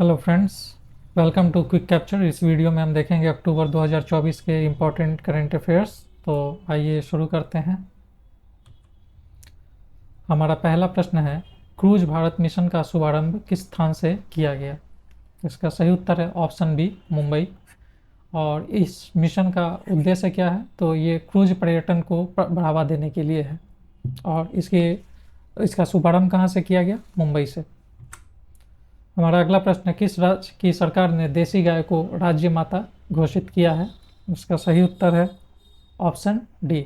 Hello friends, welcome to quick capture. इस video में हम देखेंगे अक्टूबर 2024 के इम्पोर्टेंट करंट अफेयर्स। तो आइए शुरू करते हैं। हमारा पहला प्रश्न है, क्रूज भारत मिशन का शुभारंभ किस स्थान से किया गया? इसका सही उत्तर है ऑप्शन बी, मुंबई। और इस मिशन का उद्देश्य क्या है? तो ये क्रूज पर्यटन को बढ़ावा देने के लिए है। और इसका शुभारंभ कहाँ से किया गया? मुंबई से। हमारा अगला प्रश्न है, किस राज्य की सरकार ने देसी गाय को राज्य माता घोषित किया है? इसका सही उत्तर है ऑप्शन डी।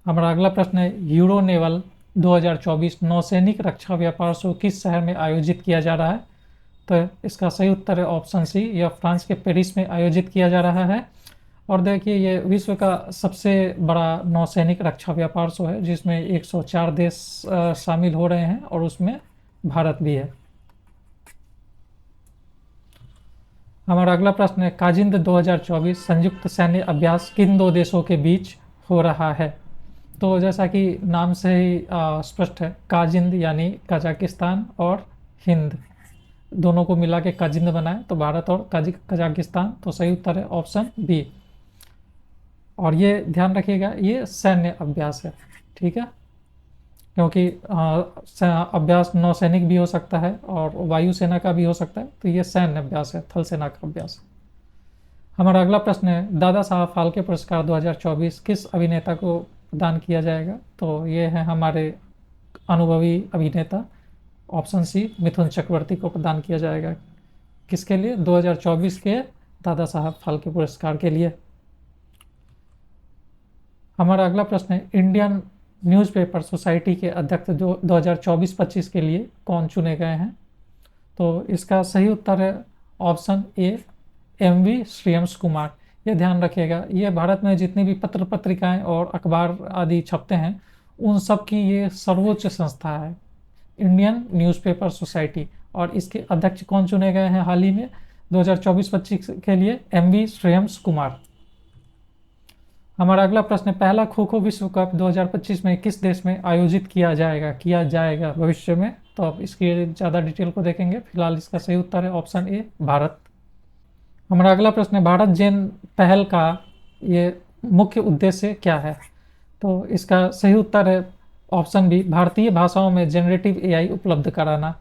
हमारा अगला प्रश्न है, यूरो नेवल 2024 नौसैनिक रक्षा व्यापार शो किस शहर में आयोजित किया जा रहा है? तो इसका सही उत्तर है ऑप्शन सी, यह फ्रांस के पेरिस में आयोजित किया जा रहा है। और देखिए, ये विश्व का सबसे बड़ा नौसैनिक रक्षा व्यापार शो है, जिसमें 104 देश शामिल हो रहे हैं और उसमें भारत भी है। हमारा अगला प्रश्न है, काजिंद 2024 संयुक्त सैन्य अभ्यास किन दो देशों के बीच हो रहा है? तो जैसा कि नाम से ही स्पष्ट है, काजिंद यानी कजाकिस्तान और हिंद दोनों को मिला के काजिंद बनाए, तो भारत और कजाकिस्तान। तो सही उत्तर है ऑप्शन बी। और ये ध्यान रखिएगा, ये सैन्य अभ्यास है, ठीक है, क्योंकि अभ्यास नौसैनिक भी हो सकता है और वायुसेना का भी हो सकता है, तो ये सैन्य अभ्यास है, थल सेना का अभ्यास है। हमारा अगला प्रश्न है, दादा साहब फाल्के पुरस्कार 2024 किस अभिनेता को प्रदान किया जाएगा? तो ये है हमारे अनुभवी अभिनेता, ऑप्शन सी, मिथुन चक्रवर्ती को प्रदान किया जाएगा। किसके लिए? 2024 के दादा साहब फाल्के पुरस्कार के लिए। हमारा अगला प्रश्न है, इंडियन न्यूज़पेपर सोसाइटी के अध्यक्ष जो 2024-25 के लिए कौन चुने गए हैं? तो इसका सही उत्तर है option A, MV. Shreyans Kumar. ये ध्यान रखिएगा, ये भारत में जितनी भी पत्र पत्रिकाएं और अखबार आदि छपते हैं, उन सब की ये सर्वोच्च संस्था है, इंडियन न्यूज़पेपर सोसाइटी। और इसके अध्यक्ष कौन चुने गए हैं हाल ही में 2024-25 के लिए? एम.वी. श्रेयंस कुमार। हमारा अगला प्रश्न है, पहला खो खो विश्व कप 2025 में किस देश में आयोजित किया जाएगा भविष्य में? तो अब इसकी ज़्यादा डिटेल को देखेंगे। फिलहाल इसका सही उत्तर है ऑप्शन ए, भारत। हमारा अगला प्रश्न है, भारत जेन पहल का ये मुख्य उद्देश्य क्या है? तो इसका सही उत्तर है ऑप्शन बी, भारतीय भाषाओं में जनरेटिव एआई उपलब्ध कराना।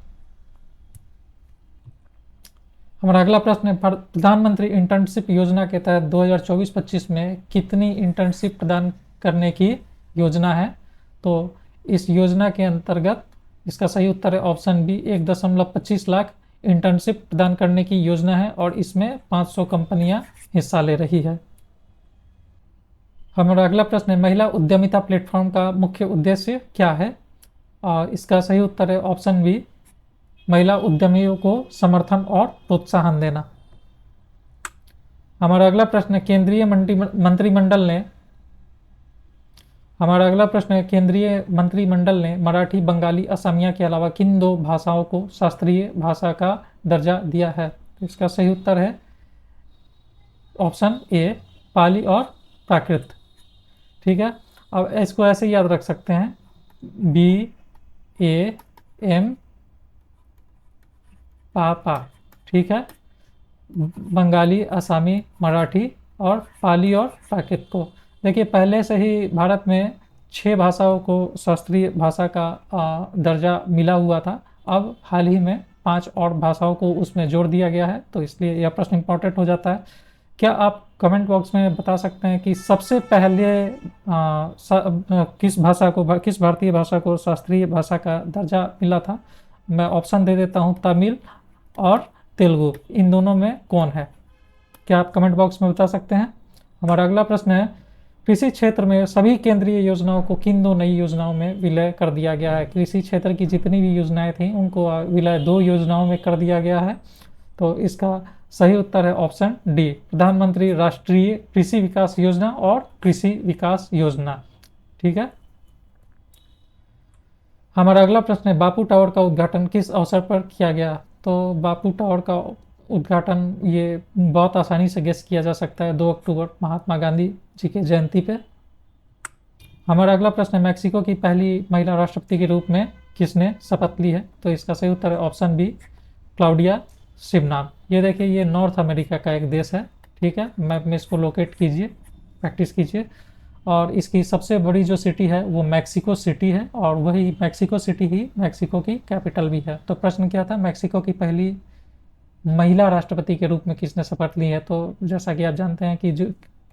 हमारा अगला प्रश्न है, प्रधानमंत्री इंटर्नशिप योजना के तहत 2024-25 में कितनी इंटर्नशिप प्रदान करने की योजना है? तो इस योजना के अंतर्गत इसका सही उत्तर है ऑप्शन बी, 1.25 लाख इंटर्नशिप प्रदान करने की योजना है और इसमें 500 कंपनियां हिस्सा ले रही है। हमारा अगला प्रश्न है, महिला उद्यमिता प्लेटफॉर्म का मुख्य उद्देश्य क्या है? और इसका सही उत्तर है ऑप्शन बी, महिला उद्यमियों को समर्थन और प्रोत्साहन देना। हमारा अगला प्रश्न है, केंद्रीय मंत्रिमंडल ने मराठी, बंगाली, असमिया के अलावा किन दो भाषाओं को शास्त्रीय भाषा का दर्जा दिया है? तो इसका सही उत्तर है ऑप्शन ए, पाली और प्राकृत। ठीक है, अब इसको ऐसे याद रख सकते हैं, BAM पापा, ठीक है, बंगाली, असमी, मराठी और पाली और प्राकृत को। देखिए, पहले से ही भारत में 6 भाषाओं को शास्त्रीय भाषा का दर्जा मिला हुआ था। अब हाल ही में 5 और भाषाओं को उसमें जोड़ दिया गया है, तो इसलिए यह प्रश्न इंपॉर्टेंट हो जाता है। क्या आप कमेंट बॉक्स में बता सकते हैं कि सबसे पहले किस भारतीय भाषा को शास्त्रीय भाषा का दर्जा मिला था? मैं ऑप्शन दे देता हूं, तमिल और तेलुगु, इन दोनों में कौन है? क्या आप कमेंट बॉक्स में बता सकते हैं? हमारा अगला प्रश्न है, कृषि क्षेत्र में सभी केंद्रीय योजनाओं को किन दो नई योजनाओं में विलय कर दिया गया है? कृषि क्षेत्र की जितनी भी योजनाएं थी उनको विलय 2 योजनाओं में कर दिया गया है। तो इसका सही उत्तर है ऑप्शन डी, प्रधानमंत्री राष्ट्रीय कृषि विकास योजना और कृषि विकास योजना। ठीक है, हमारा अगला प्रश्न है, बापू टावर का उद्घाटन किस अवसर पर किया गया? तो बापू टावर का उद्घाटन ये बहुत आसानी से गेस किया जा सकता है, 2 अक्टूबर महात्मा गांधी जी की जयंती पे। हमारा अगला प्रश्न है, मैक्सिको की पहली महिला राष्ट्रपति के रूप में किसने शपथ ली है? तो इसका सही उत्तर है ऑप्शन बी, क्लाउडिया शिवनाम। ये देखिए, ये नॉर्थ अमेरिका का एक देश है, ठीक है। मैप में इसको लोकेट कीजिए, प्रैक्टिस कीजिए। और इसकी सबसे बड़ी जो सिटी है वो मैक्सिको सिटी है, और वही मैक्सिको सिटी ही मैक्सिको की कैपिटल भी है। तो प्रश्न क्या था, मैक्सिको की पहली महिला राष्ट्रपति के रूप में किसने शपथ ली है? तो जैसा कि आप जानते हैं कि जो,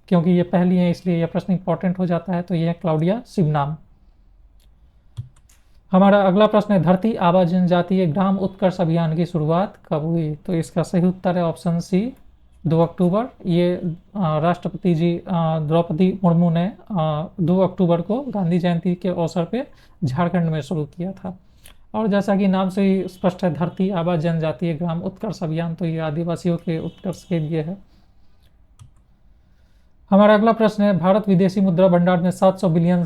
क्योंकि ये पहली है इसलिए यह प्रश्न इंपॉर्टेंट हो जाता है, तो ये है क्लाउडिया शिवनाम। हमारा अगला प्रश्न है, धरती आबा जनजातीय ग्राम उत्कर्ष अभियान की शुरुआत कब हुई? तो इसका सही उत्तर है ऑप्शन सी, 2 अक्टूबर। ये राष्ट्रपति जी द्रौपदी मुर्मू ने 2 अक्टूबर को गांधी जयंती के अवसर पे झारखंड में शुरू किया था। और जैसा कि नाम से ही स्पष्ट है, धरती आबा जनजातीय ग्राम उत्कर्ष अभियान, तो ये आदिवासियों के उत्कर्ष के लिए है। हमारा अगला प्रश्न है, भारत विदेशी मुद्रा भंडार में 700 बिलियन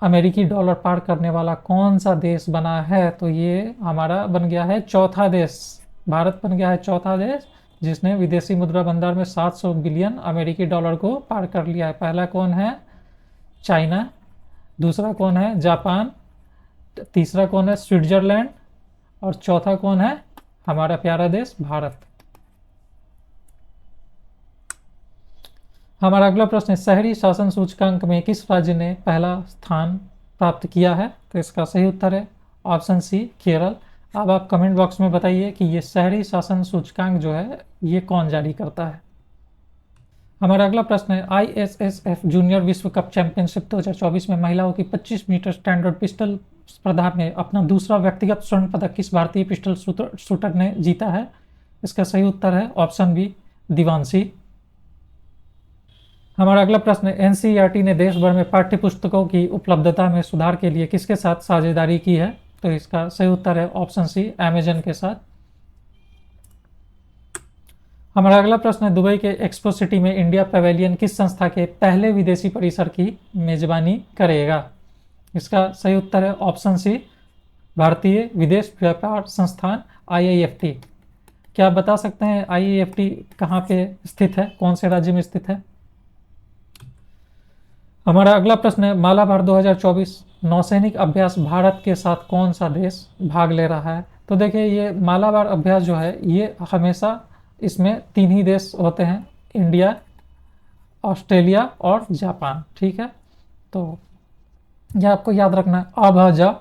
अमेरिकी डॉलर पार करने वाला कौन सा देश बना है? तो ये हमारा बन गया है चौथा देश। भारत बन गया है चौथा देश जिसने विदेशी मुद्रा भंडार में 700 बिलियन अमेरिकी डॉलर को पार कर लिया है। पहला कौन है? चाइना। दूसरा कौन है? जापान। तीसरा कौन है? स्विट्जरलैंड। और चौथा कौन है? हमारा प्यारा देश भारत। हमारा अगला प्रश्न है, शहरी शासन सूचकांक में किस राज्य ने पहला स्थान प्राप्त किया है? तो इसका सही उत्तर है ऑप्शन सी, केरल। अब आप कमेंट बॉक्स में बताइए कि ये शहरी शासन सूचकांक जो है ये कौन जारी करता है। हमारा अगला प्रश्न है, ISSF जूनियर विश्व कप चैंपियनशिप 2024 में महिलाओं की 25 मीटर स्टैंडर्ड पिस्टल स्पर्धा में अपना दूसरा व्यक्तिगत स्वर्ण पदक किस भारतीय पिस्टल शूटर ने जीता है? इसका सही उत्तर है ऑप्शन बी, दिवांशी। हमारा अगला प्रश्न है, NCERT ने देश भर में पाठ्य पुस्तकों की उपलब्धता में सुधार के लिए किसके साथ साझेदारी की है? तो इसका सही उत्तर है ऑप्शन सी, अमेजन के साथ। हमारा अगला प्रश्न है, दुबई के एक्सपो सिटी में इंडिया पवेलियन किस संस्था के पहले विदेशी परिसर की मेजबानी करेगा? इसका सही उत्तर है ऑप्शन सी, भारतीय विदेश व्यापार संस्थान IIFT। क्या आप बता सकते हैं IIFT कहाँ पे स्थित है, कौन से राज्य में स्थित है? हमारा अगला प्रश्न है, मालाबार 2024 नौसैनिक अभ्यास भारत के साथ कौन सा देश भाग ले रहा है? तो देखिए, ये मालाबार अभ्यास जो है ये हमेशा इसमें 3 ही देश होते हैं, इंडिया, ऑस्ट्रेलिया और जापान, ठीक है। तो यह आपको याद रखना है। अभजा,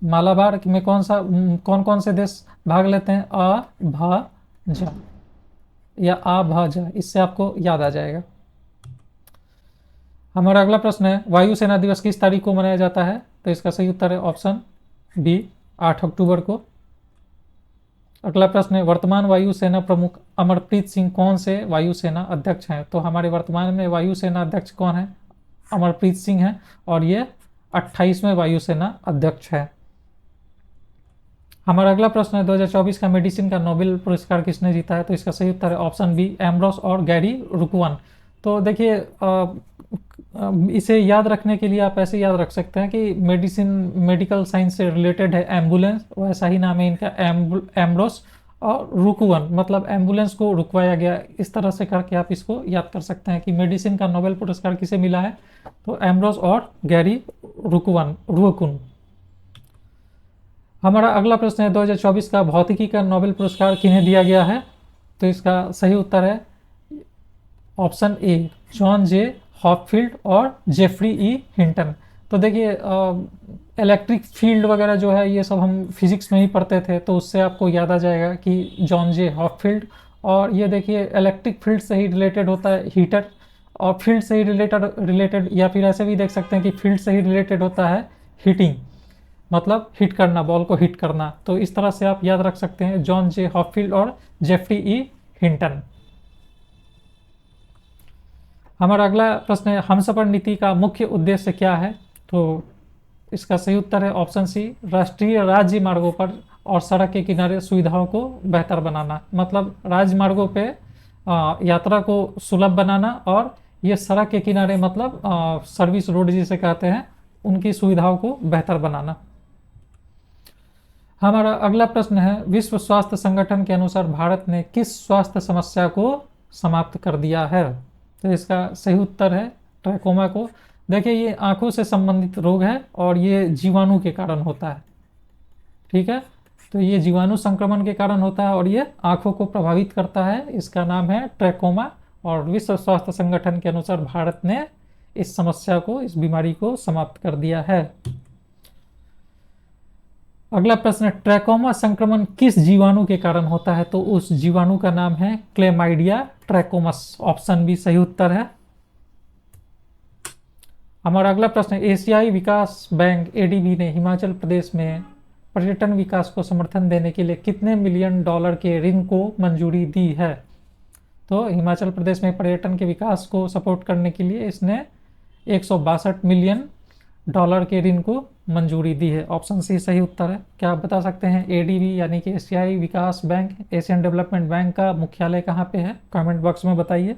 मालाबार में कौन कौन से देश भाग लेते हैं? अभजा या अभजा, इससे आपको याद आ जाएगा। हमारा अगला प्रश्न है, वायुसेना दिवस किस तारीख को मनाया जाता है? तो इसका सही उत्तर है ऑप्शन बी, 8 अक्टूबर को। अगला प्रश्न है, वर्तमान वायुसेना प्रमुख अमरप्रीत सिंह कौन से वायुसेना अध्यक्ष हैं? तो हमारे वर्तमान में वायुसेना अध्यक्ष कौन है? अमरप्रीत सिंह हैं, और ये 28वें वायुसेना अध्यक्ष है। हमारा अगला प्रश्न है, 2024 का मेडिसिन का नोबेल पुरस्कार किसने जीता है? तो इसका सही उत्तर है ऑप्शन बी, एम्ब्रोस और गैरी रुकवन। तो देखिए, इसे याद रखने के लिए आप ऐसे याद रख सकते हैं कि मेडिकल साइंस से रिलेटेड है एम्बुलेंस, वैसा ही नाम है इनका, एम्ब्रोस और रुकवन, मतलब एम्बुलेंस को रुकवाया गया। इस तरह से करके आप इसको याद कर सकते हैं कि मेडिसिन का नोबेल पुरस्कार किसे मिला है? तो एम्ब्रोस और गैरी रुकवन। हमारा अगला प्रश्न है, 2024 का भौतिकी का नोबेल पुरस्कार किन्हें दिया गया है? तो इसका सही उत्तर है option A, John J Hopfield और जेफरी ई हिंटन। तो देखिए, इलेक्ट्रिक फील्ड वगैरह जो है ये सब हम फिजिक्स में ही पढ़ते थे, तो उससे आपको याद आ जाएगा कि जॉन जे हॉपफील्ड। और ये देखिए, इलेक्ट्रिक फील्ड से ही रिलेटेड होता है हीटर, और फील्ड से ही रिलेटेड या फिर ऐसे भी देख सकते हैं कि फील्ड से ही रिलेटेड होता है हीटिंग, मतलब हिट करना, बॉल को हिट करना। तो इस तरह से आप याद रख सकते हैं, जॉन जे हॉपफील्ड और जेफरी ई हिंटन। हमारा अगला प्रश्न है, हमसफर नीति का मुख्य उद्देश्य क्या है? तो इसका सही उत्तर है ऑप्शन सी, राष्ट्रीय राज्य मार्गों पर और सड़क के किनारे सुविधाओं को बेहतर बनाना, मतलब राजमार्गों पे यात्रा को सुलभ बनाना, और ये सड़क के किनारे मतलब सर्विस रोड जिसे कहते हैं, उनकी सुविधाओं को बेहतर बनाना। हमारा अगला प्रश्न है, विश्व स्वास्थ्य संगठन के अनुसार भारत ने किस स्वास्थ्य समस्या को समाप्त कर दिया है? तो इसका सही उत्तर है ट्रैकोमा को। देखिए, ये आंखों से संबंधित रोग है और ये जीवाणु के कारण होता है, ठीक है। तो ये जीवाणु संक्रमण के कारण होता है और ये आँखों को प्रभावित करता है। इसका नाम है ट्रैकोमा और विश्व स्वास्थ्य संगठन के अनुसार भारत ने इस समस्या को, इस बीमारी को समाप्त कर दिया है। अगला प्रश्न, ट्रैकोमा संक्रमण किस जीवाणु के कारण होता है? तो उस जीवाणु का नाम है क्लेमाइडिया ट्रैकोमस। ऑप्शन बी सही उत्तर है। हमारा अगला प्रश्न, एशियाई विकास बैंक एडीबी ने हिमाचल प्रदेश में पर्यटन विकास को समर्थन देने के लिए कितने मिलियन डॉलर के ऋण को मंजूरी दी है? तो हिमाचल प्रदेश में पर्यटन के विकास को सपोर्ट करने के लिए इसने 162 मिलियन डॉलर के ऋण को मंजूरी दी है। ऑप्शन सी सही उत्तर है। क्या आप बता सकते हैं एडीबी यानी कि एशियाई विकास बैंक, एशियन डेवलपमेंट बैंक का मुख्यालय कहाँ पे है? कमेंट बॉक्स में बताइए।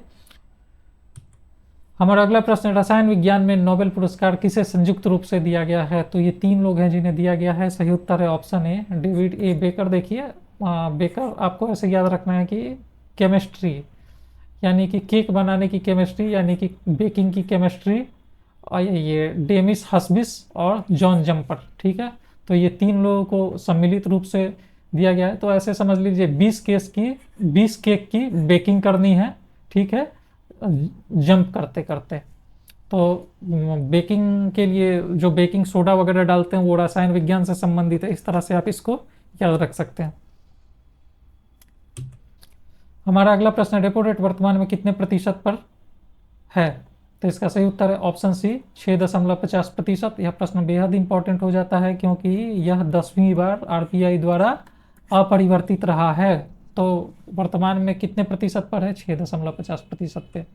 हमारा अगला प्रश्न, रसायन विज्ञान में नोबेल पुरस्कार किसे संयुक्त रूप से दिया गया है? तो ये 3 लोग हैं जिन्हें दिया गया है। सही उत्तर है option A, David A baker. देखिए बेकर आपको ऐसे याद रखना है कि केमिस्ट्री यानी कि केक बनाने की केमिस्ट्री यानी कि बेकिंग की केमिस्ट्री, और ये डेमिस हस्बिस और जॉन जम्पर, ठीक है। तो ये 3 लोगों को सम्मिलित रूप से दिया गया है। तो ऐसे समझ लीजिए 20 केक की बेकिंग करनी है, ठीक है, जंप करते करते। तो बेकिंग के लिए जो बेकिंग सोडा वगैरह डालते हैं वो रसायन विज्ञान से संबंधित है। इस तरह से आप इसको याद रख सकते हैं। हमारा अगला प्रश्न, रेपो रेट वर्तमान में कितने प्रतिशत पर है? तो इसका सही उत्तर है ऑप्शन सी 6.50%। यह प्रश्न बेहद इंपॉर्टेंट हो जाता है क्योंकि यह 10वीं बार आरबीआई द्वारा अपरिवर्तित रहा है। तो वर्तमान में कितने प्रतिशत पर है? 6.50% पे।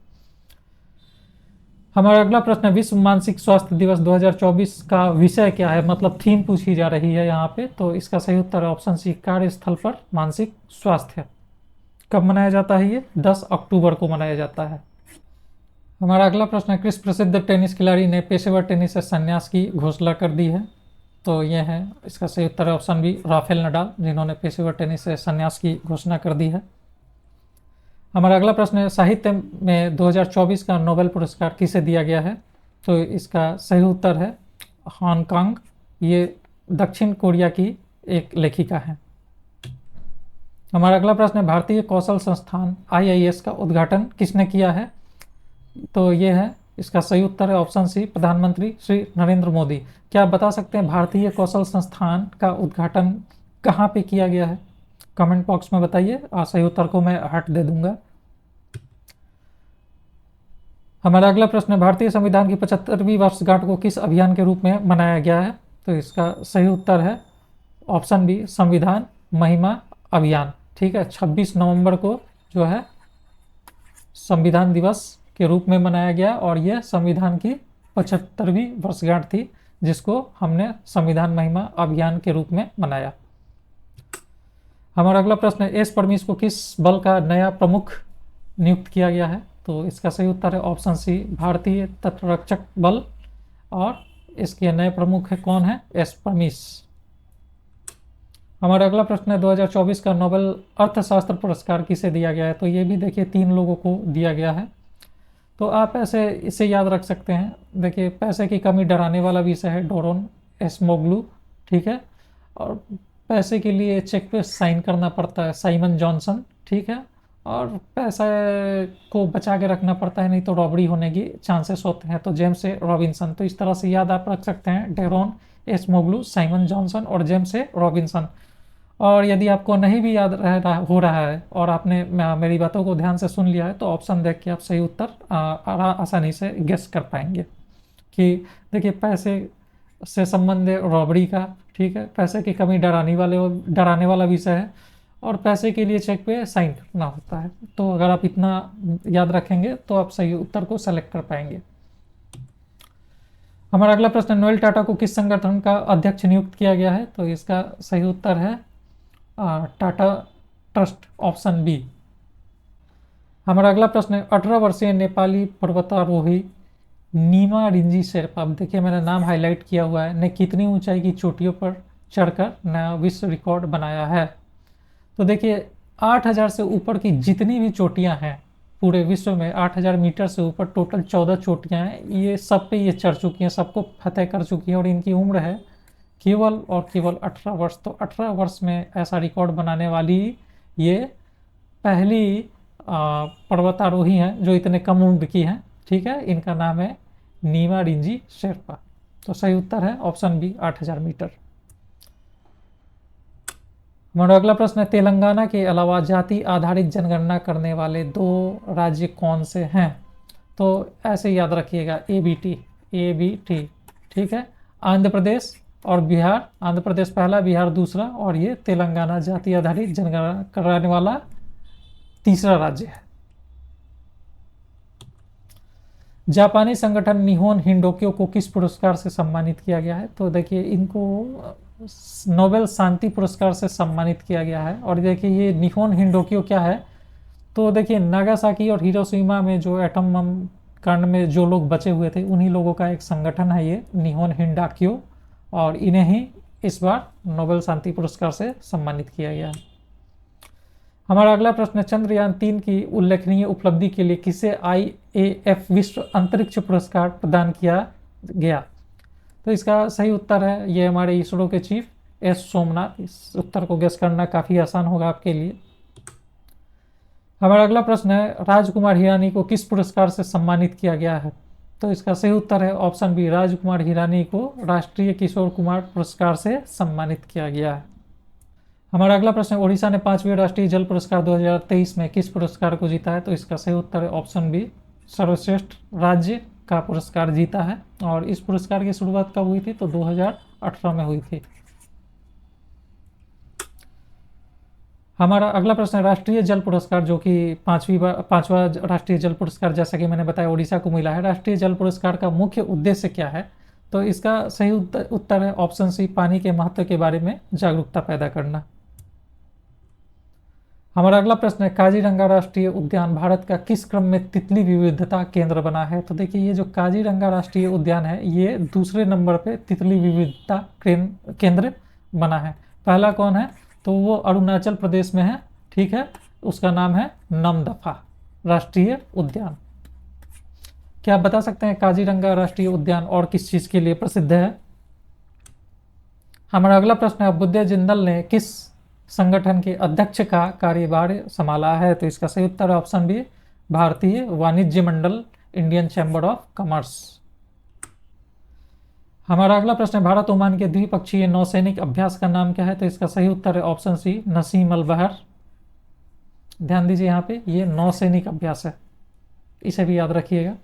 हमारा अगला प्रश्न, विश्व मानसिक स्वास्थ्य दिवस 2024 का विषय क्या है? मतलब थीम पूछी जा रही है यहाँ पे। तो इसका सही उत्तर है ऑप्शन सी कार्यस्थल पर मानसिक स्वास्थ्य। कब मनाया जाता है ये? 10 अक्टूबर को मनाया जाता है। हमारा अगला प्रश्न, किस प्रसिद्ध टेनिस खिलाड़ी ने पेशेवर टेनिस से संन्यास की घोषणा कर दी है? तो ये है, इसका सही उत्तर है ऑप्शन बी राफेल नडाल, जिन्होंने पेशेवर टेनिस से संन्यास की घोषणा कर दी है। हमारा अगला प्रश्न है, साहित्य में 2024 का नोबेल पुरस्कार किसे दिया गया है? तो इसका सही उत्तर है हांगकांग। ये दक्षिण कोरिया की एक लेखिका है। हमारा अगला प्रश्न है, भारतीय कौशल संस्थान IIS का उद्घाटन किसने किया है? तो ये है, इसका सही उत्तर है ऑप्शन सी प्रधानमंत्री श्री नरेंद्र मोदी। क्या आप बता सकते हैं भारतीय कौशल संस्थान का उद्घाटन कहाँ पे किया गया है? कमेंट बॉक्स में बताइए और सही उत्तर को मैं हट दे दूंगा। हमारा अगला प्रश्न है, भारतीय संविधान की 75वीं वर्षगांठ को किस अभियान के रूप में मनाया गया है? तो इसका सही उत्तर है ऑप्शन बी संविधान महिमा अभियान, ठीक है। 26 नवंबर को जो है संविधान दिवस के रूप में मनाया गया और यह संविधान की 75वीं वर्षगांठ थी, जिसको हमने संविधान महिमा अभियान के रूप में मनाया। हमारा अगला प्रश्न है, एस परमीश को किस बल का नया प्रमुख नियुक्त किया गया है? तो इसका सही उत्तर है ऑप्शन सी भारतीय तटरक्षक बल और इसके नए प्रमुख है कौन है? एस परमीश। हमारा अगला प्रश्न है, 2024 का नोबेल अर्थशास्त्र पुरस्कार किसे दिया गया है? तो ये भी देखिए 3 लोगों को दिया गया है। तो आप ऐसे इसे याद रख सकते हैं। देखिए पैसे की कमी डराने वाला विषय है, डोरोन एसमोग्लू, ठीक है। और पैसे के लिए चेक पे साइन करना पड़ता है, साइमन जॉनसन, ठीक है। और पैसे को बचा के रखना पड़ता है, नहीं तो रॉबरी होने की चांसेस होते हैं, तो जेम्स ए रॉबिन्सन। तो इस तरह से याद आप रख सकते हैं, डेरोन एसमोग्लू, साइमन जॉनसन और जेम्स ए रॉबिन्सन। और यदि आपको नहीं भी याद हो रहा है और आपने मेरी बातों को ध्यान से सुन लिया है, तो ऑप्शन देख के आप सही उत्तर आसानी से गेस कर पाएंगे कि देखिए पैसे से संबंधित रॉबरी का, ठीक है, पैसे की कमी डराने वाला विषय है और पैसे के लिए चेक पे साइन करना होता है। तो अगर आप इतना याद रखेंगे तो आप सही उत्तर को सेलेक्ट कर पाएंगे। हमारा अगला प्रश्न, नोएल टाटा को किस संगठन का अध्यक्ष नियुक्त किया गया है? तो इसका सही उत्तर है टाटा ट्रस्ट, ऑप्शन बी। हमारा अगला प्रश्न है, 18 वर्षीय नेपाली पर्वतारोही नीमा रिंजी शेरपा, देखिए मैंने नाम हाईलाइट किया हुआ है, ने कितनी ऊंचाई की चोटियों पर चढ़कर नया विश्व रिकॉर्ड बनाया है? तो देखिए 8000 से ऊपर की जितनी भी चोटियां हैं पूरे विश्व में, 8000 मीटर से ऊपर टोटल 14 चोटियां हैं, ये सब पे ये चढ़ चुकी हैं, सबको फतेह कर चुकी हैं और इनकी उम्र है केवल और केवल 18 वर्ष। तो 18 वर्ष में ऐसा रिकॉर्ड बनाने वाली ये पहली पर्वतारोही हैं जो इतने कम उम्र की हैं। ठीक है, इनका नाम है नीमा रिंजी शेरपा। तो सही उत्तर है ऑप्शन बी 8000 मीटर। हमारा अगला प्रश्न है, तेलंगाना के अलावा जाति आधारित जनगणना करने वाले 2 राज्य कौन से हैं? तो ऐसे याद रखिएगा, ABT। ठीक है, आंध्र प्रदेश और बिहार। आंध्र प्रदेश पहला, बिहार दूसरा, और ये तेलंगाना जाति आधारित जनगणना कराने वाला तीसरा राज्य है। जापानी संगठन निहोन हिंडोक्यो को किस पुरस्कार से सम्मानित किया गया है? तो देखिए, इनको नोबेल शांति पुरस्कार से सम्मानित किया गया है। और देखिए, ये निहोन हिंडोक्यो क्या है? तो देखिए, नागासाकी और हिरोशिमा में जो एटम बम कांड में जो लोग बचे हुए थे, उन्हीं लोगों का एक संगठन है ये निहोन हिंडाक्यो, और इन्हें ही इस बार नोबेल शांति पुरस्कार से सम्मानित किया गया है। हमारा अगला प्रश्न है, चंद्रयान 3 की उल्लेखनीय उपलब्धि के लिए किसे IAF विश्व अंतरिक्ष पुरस्कार प्रदान किया गया? तो इसका सही उत्तर है, ये हमारे इसरो के चीफ S सोमनाथ। इस उत्तर को गेस करना काफ़ी आसान होगा आपके लिए। हमारा अगला प्रश्न है, राजकुमार हिरानी को किस पुरस्कार से सम्मानित किया गया है? तो इसका सही उत्तर है ऑप्शन बी, राजकुमार हिरानी को राष्ट्रीय किशोर कुमार पुरस्कार से सम्मानित किया गया है। हमारा अगला प्रश्न है, ओडिशा ने 5वें राष्ट्रीय जल पुरस्कार 2023 में किस पुरस्कार को जीता है? तो इसका सही उत्तर है ऑप्शन बी, सर्वश्रेष्ठ राज्य का पुरस्कार जीता है। और इस पुरस्कार की शुरुआत कब हुई थी? तो 2018 में हुई थी। हमारा अगला प्रश्न है, राष्ट्रीय जल पुरस्कार जो कि पांचवा राष्ट्रीय जल पुरस्कार, जैसा कि मैंने बताया, ओडिशा को मिला है। राष्ट्रीय जल पुरस्कार का मुख्य उद्देश्य क्या है? तो इसका सही उत्तर है ऑप्शन सी, पानी के महत्व के बारे में जागरूकता पैदा करना। हमारा अगला प्रश्न है, काजीरंगा राष्ट्रीय उद्यान भारत का किस क्रम में तितली विविधता केंद्र बना है? तो देखिए, ये जो काजीरंगा राष्ट्रीय उद्यान है, ये दूसरे नंबर पे तितली विविधता केंद्र बना है। पहला कौन है? तो वो अरुणाचल प्रदेश में है। ठीक है, उसका नाम है नमदफा राष्ट्रीय उद्यान। क्या आप बता सकते हैं काजीरंगा राष्ट्रीय उद्यान और किस चीज के लिए प्रसिद्ध है? हमारा अगला प्रश्न है, बुद्ध जिंदल ने किस संगठन के अध्यक्ष का कार्यभार संभाला है? तो इसका सही उत्तर है ऑप्शन बी, भारतीय वाणिज्य मंडल, इंडियन चैम्बर ऑफ कॉमर्स। हमारा अगला प्रश्न है, भारत ओमान के द्विपक्षीय नौसैनिक अभ्यास का नाम क्या है? तो इसका सही उत्तर है ऑप्शन सी, नसीम अल बहर। ध्यान दीजिए, यहाँ पे ये नौसैनिक अभ्यास है, इसे भी याद रखिएगा।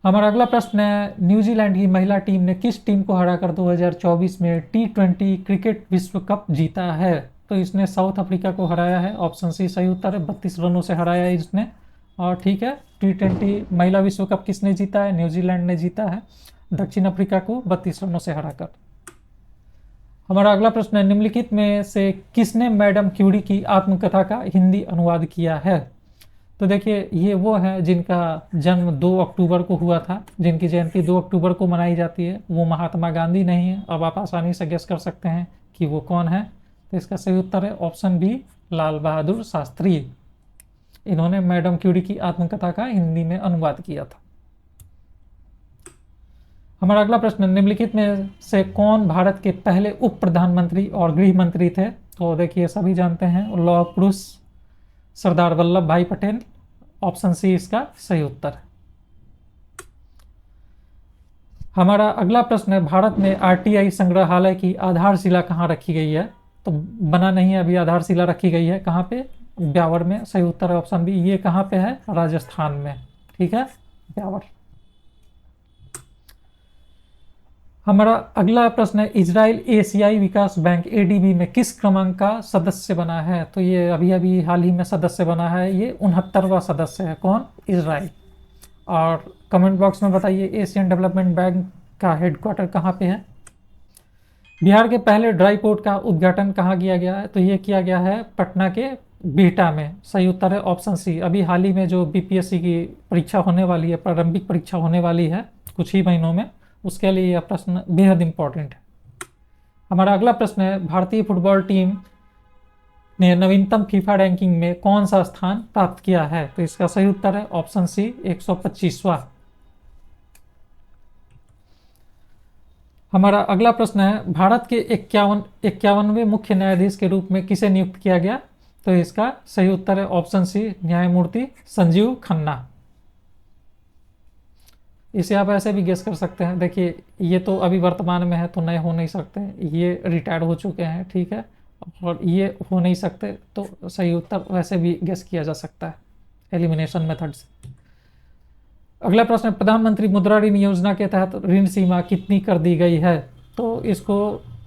हमारा अगला प्रश्न है, न्यूजीलैंड की महिला टीम ने किस टीम को हराकर 2024 में T20 क्रिकेट विश्व कप जीता है? तो इसने साउथ अफ्रीका को हराया है। ऑप्शन सी सही उत्तर है, 32 रनों से हराया है इसने। और ठीक है, T20 महिला विश्व कप किसने जीता है? न्यूजीलैंड ने जीता है दक्षिण अफ्रीका को 32 रनों से हराकर। हमारा अगला प्रश्न है, निम्नलिखित में से किसने मैडम क्यूरी की आत्मकथा का हिंदी अनुवाद किया है? तो देखिए, ये वो है जिनका जन्म 2 अक्टूबर को हुआ था, जिनकी जयंती 2 अक्टूबर को मनाई जाती है। वो महात्मा गांधी नहीं है। अब आप आसानी से गेस कर सकते हैं कि वो कौन है। तो इसका सही उत्तर है ऑप्शन बी, लाल बहादुर शास्त्री। इन्होंने मैडम क्यूरी की आत्मकथा का हिंदी में अनुवाद किया था। हमारा अगला प्रश्न, निम्नलिखित में से कौन भारत के पहले उप प्रधानमंत्री और गृह मंत्री थे? तो देखिए, सभी जानते हैं, लौह पुरुष सरदार वल्लभ भाई पटेल। ऑप्शन सी इसका सही उत्तर है। हमारा अगला प्रश्न है, भारत में RTI संग्रहालय की आधारशिला कहाँ रखी गई है? तो बना नहीं है अभी, आधारशिला रखी गई है कहाँ पे? ब्यावर में। सही उत्तर है ऑप्शन बी। ये कहाँ पे है? राजस्थान में। ठीक है, ब्यावर। हमारा अगला प्रश्न है, इजराइल एशियाई विकास बैंक ADB में किस क्रमांक का सदस्य बना है? तो ये अभी अभी हाल ही में सदस्य बना है। ये 69वां सदस्य है। कौन? इजराइल। और कमेंट बॉक्स में बताइए, एशियन डेवलपमेंट बैंक का हेडक्वार्टर कहाँ पे है? बिहार के पहले ड्राई पोर्ट का उद्घाटन कहाँ किया गया है? तो ये किया गया है पटना के बिहटा में। सही उत्तर है ऑप्शन सी। अभी हाल ही में जो BPSC की परीक्षा होने वाली है, प्रारंभिक परीक्षा होने वाली है कुछ ही महीनों में, उसके लिए यह प्रश्न बेहद इंपॉर्टेंट है। हमारा अगला प्रश्न है, भारतीय फुटबॉल टीम ने नवीनतम फीफा रैंकिंग में कौन सा स्थान प्राप्त किया है? तो इसका सही उत्तर है ऑप्शन सी, 125वां। हमारा अगला प्रश्न है, भारत के 51वें मुख्य न्यायाधीश के रूप में किसे नियुक्त किया गया? तो इसका सही उत्तर है ऑप्शन सी, न्यायमूर्ति संजीव खन्ना। इसे आप ऐसे भी गेस कर सकते हैं, देखिए ये तो अभी वर्तमान में है तो नए हो नहीं सकते, ये रिटायर्ड हो चुके हैं, ठीक है, और ये हो नहीं सकते, तो सही उत्तर वैसे भी गेस किया जा सकता है एलिमिनेशन मेथड से। अगला प्रश्न, प्रधानमंत्री मुद्रा ऋण योजना के तहत ऋण सीमा कितनी कर दी गई है? तो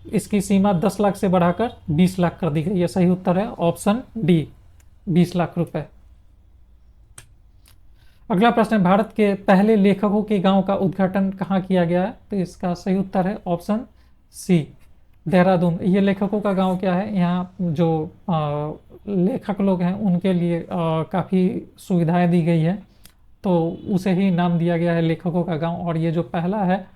इसकी सीमा 10 लाख से बढ़ाकर 20 लाख कर दी गई है। सही उत्तर है ऑप्शन डी, 20 लाख रुपए। अगला प्रश्न है, भारत के पहले लेखकों के गांव का उद्घाटन कहाँ किया गया है? तो इसका सही उत्तर है ऑप्शन सी, देहरादून। ये लेखकों का गांव क्या है, यहाँ जो लेखक लोग हैं उनके लिए काफ़ी सुविधाएं दी गई है, तो उसे ही नाम दिया गया है लेखकों का गांव। और ये जो पहला है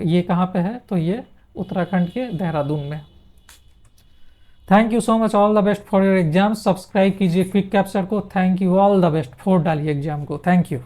ये कहाँ पे है? तो ये उत्तराखंड के देहरादून में। Thank you so much, all the best for your exam. Subscribe कीजिए क्विक कैप्चर को। Thank you, all the best, four डालिए एग्जाम को। Thank you.